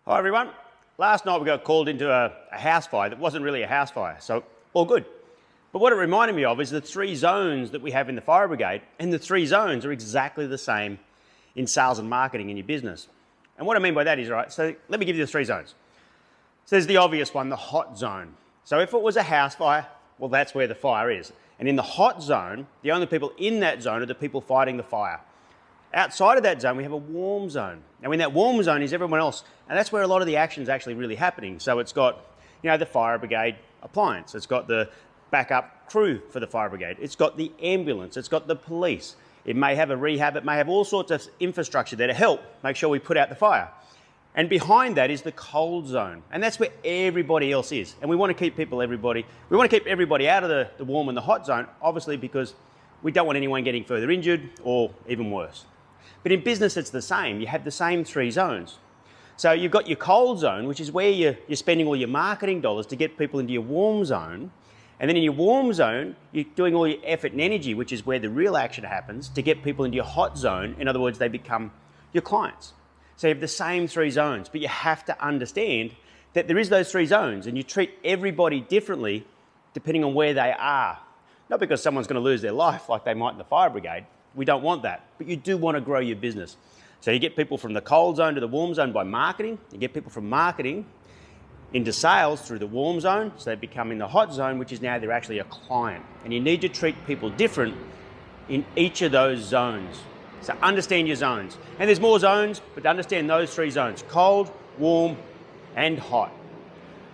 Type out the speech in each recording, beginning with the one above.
Hi everyone. Last night we got called into a house fire that wasn't really a house fire, so all good. But what it reminded me of is the 3 zones that we have in the fire brigade, and the 3 zones are exactly the same in sales and marketing in your business. And what I mean by that is, right, so let me give you the 3 zones. So there's the obvious one, the hot zone. So if it was a house fire, well, that's where the fire is. And in the hot zone, the only people in that zone are the people fighting the fire. Outside of that zone, we have a warm zone. Now in that warm zone is everyone else, and that's where a lot of the action is actually really happening. So it's got, the fire brigade appliance. It's got the backup crew for the fire brigade. It's got the ambulance. It's got the police. It may have a rehab. It may have all sorts of infrastructure there to help make sure we put out the fire. And behind that is the cold zone. And that's where everybody else is. And we want to keep everybody out of the warm and the hot zone, obviously because we don't want anyone getting further injured or even worse. But in business, it's the same. You have the same 3 zones. So you've got your cold zone, which is where you're spending all your marketing dollars to get people into your warm zone. And then in your warm zone, you're doing all your effort and energy, which is where the real action happens, to get people into your hot zone. In other words, they become your clients. So you have the same 3 zones, but you have to understand that there is those 3 zones, and you treat everybody differently depending on where they are. Not because someone's going to lose their life like they might in the fire brigade. We don't want that, but you do want to grow your business. So you get people from the cold zone to the warm zone by marketing. You get people from marketing into sales through the warm zone, so they become in the hot zone, which is now they're actually a client. And you need to treat people different in each of those zones. So understand your zones. And there's more zones, but understand those 3 zones: cold, warm, and hot.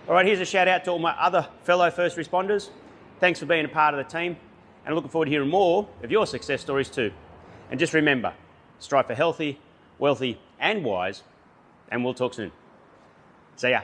All right, here's a shout out to all my other fellow first responders. Thanks for being a part of the team, and I'm looking forward to hearing more of your success stories too. And just remember, strive for healthy, wealthy, and wise, and we'll talk soon. See ya.